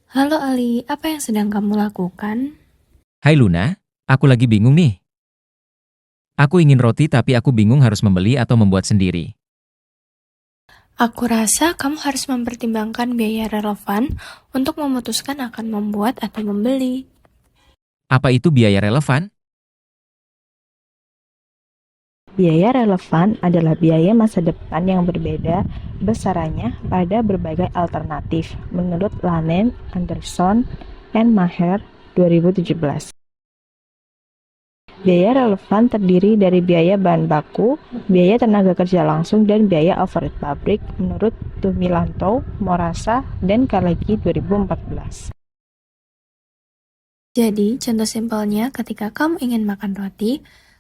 Halo Ali, apa yang sedang kamu lakukan? Hai Luna, aku lagi bingung nih. Aku ingin roti tapi aku bingung harus membeli atau membuat sendiri. Aku rasa kamu harus mempertimbangkan biaya relevan untuk memutuskan akan membuat atau membeli. Apa itu biaya relevan? Biaya relevan adalah biaya masa depan yang berbeda besarannya pada berbagai alternatif, menurut Lanen, Anderson, and Maher 2017. Biaya relevan terdiri dari biaya bahan baku, biaya tenaga kerja langsung, dan biaya overhead pabrik menurut Tumilanto, Morasa, dan Carnegie 2014. Jadi, contoh simpelnya ketika kamu ingin makan roti,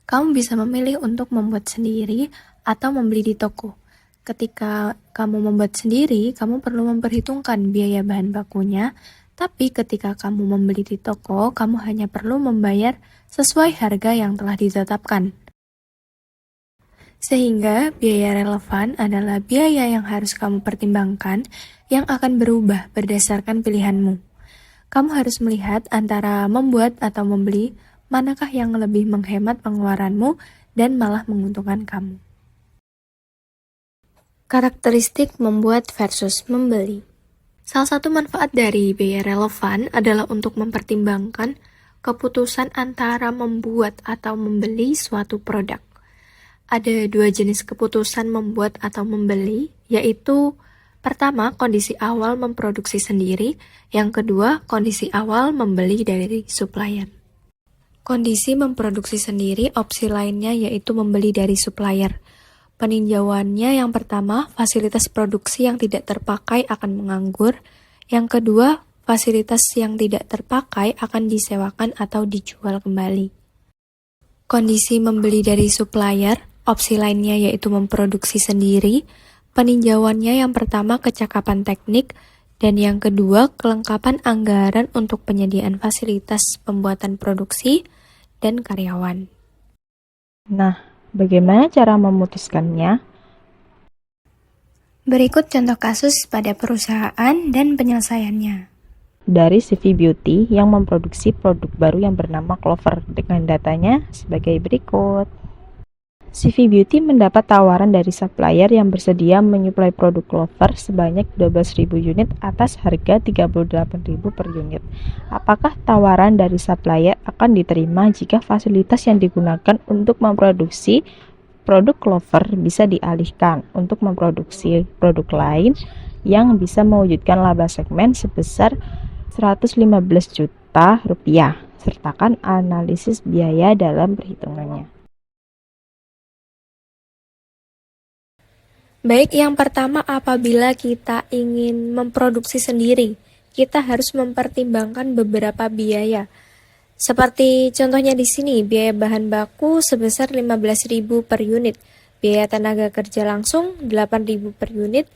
kamu bisa memilih untuk membuat sendiri atau membeli di toko. Ketika kamu membuat sendiri, kamu perlu memperhitungkan biaya bahan bakunya, tapi ketika kamu membeli di toko, kamu hanya perlu membayar sesuai harga yang telah ditetapkan. Sehingga biaya relevan adalah biaya yang harus kamu pertimbangkan yang akan berubah berdasarkan pilihanmu. Kamu harus melihat antara membuat atau membeli, manakah yang lebih menghemat pengeluaranmu dan malah menguntungkan kamu. Karakteristik membuat versus membeli. Salah satu manfaat dari biaya relevan adalah untuk mempertimbangkan keputusan antara membuat atau membeli suatu produk. Ada dua jenis keputusan membuat atau membeli, yaitu pertama, kondisi awal memproduksi sendiri, yang kedua, kondisi awal membeli dari supplier. Kondisi memproduksi sendiri, opsi lainnya yaitu membeli dari supplier. Peninjauannya yang pertama, fasilitas produksi yang tidak terpakai akan menganggur. Yang kedua, fasilitas yang tidak terpakai akan disewakan atau dijual kembali. Kondisi membeli dari supplier, opsi lainnya yaitu memproduksi sendiri. Peninjauannya yang pertama kecakapan teknik, dan yang kedua kelengkapan anggaran untuk penyediaan fasilitas pembuatan produksi dan karyawan. Nah, bagaimana cara memutuskannya? Berikut contoh kasus pada perusahaan dan penyelesaiannya. Dari CV Beauty yang memproduksi produk baru yang bernama Clover dengan datanya sebagai berikut. CV Beauty mendapat tawaran dari supplier yang bersedia menyuplai produk Clover sebanyak 12.000 unit atas harga 38.000 per unit. Apakah tawaran dari supplier akan diterima jika fasilitas yang digunakan untuk memproduksi produk Clover bisa dialihkan untuk memproduksi produk lain yang bisa mewujudkan laba segmen sebesar 115 juta rupiah? Sertakan analisis biaya dalam perhitungannya. Baik, yang pertama apabila kita ingin memproduksi sendiri, kita harus mempertimbangkan beberapa biaya. Seperti contohnya di sini, biaya bahan baku sebesar 15.000 per unit, biaya tenaga kerja langsung 8.000 per unit,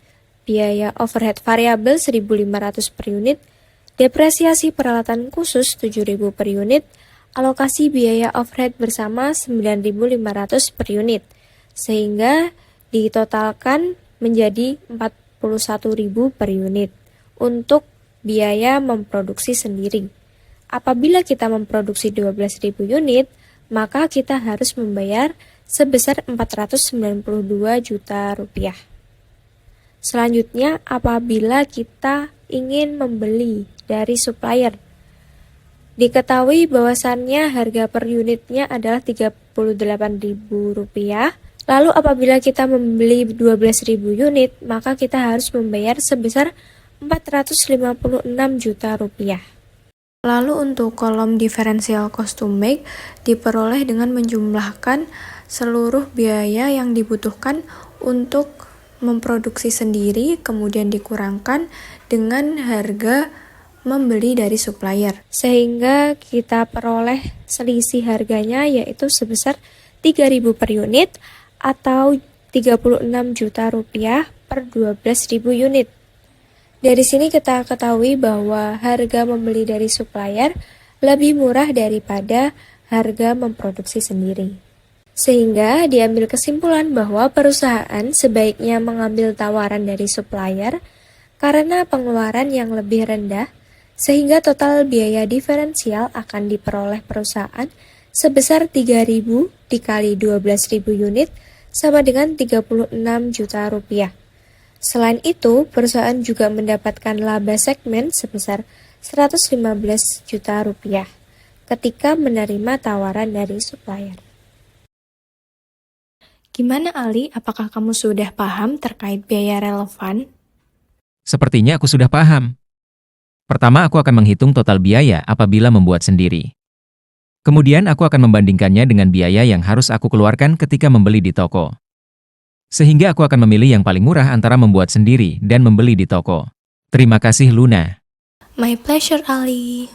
biaya overhead variabel 1.500 per unit, depresiasi peralatan khusus 7.000 per unit, alokasi biaya overhead bersama 9.500 per unit, sehingga ditotalkan menjadi 41.000 per unit untuk biaya memproduksi sendiri. Apabila kita memproduksi 12.000 unit, maka kita harus membayar sebesar 492 juta rupiah. Selanjutnya, apabila kita ingin membeli dari supplier, diketahui bahwasannya harga per unitnya adalah 38.000 rupiah. Lalu apabila kita membeli 12.000 unit, maka kita harus membayar sebesar 456 juta rupiah. Lalu untuk kolom differential cost to make diperoleh dengan menjumlahkan seluruh biaya yang dibutuhkan untuk memproduksi sendiri, kemudian dikurangkan dengan harga membeli dari supplier. Sehingga kita peroleh selisih harganya yaitu sebesar 3.000 per unit atau 36 juta rupiah per 12.000 unit. Dari sini kita ketahui bahwa harga membeli dari supplier lebih murah daripada harga memproduksi sendiri. Sehingga diambil kesimpulan bahwa perusahaan sebaiknya mengambil tawaran dari supplier karena pengeluaran yang lebih rendah Sehingga total biaya diferensial akan diperoleh perusahaan sebesar 3.000 dikali 12.000 unit sama dengan 36 juta rupiah. Selain itu, perusahaan juga mendapatkan laba segmen sebesar 115 juta rupiah ketika menerima tawaran dari supplier. Gimana Ali, apakah kamu sudah paham terkait biaya relevan? Sepertinya aku sudah paham. Pertama, aku akan menghitung total biaya apabila membuat sendiri. Kemudian aku akan membandingkannya dengan biaya yang harus aku keluarkan ketika membeli di toko. Sehingga aku akan memilih yang paling murah antara membuat sendiri dan membeli di toko. Terima kasih Luna. My pleasure Ali.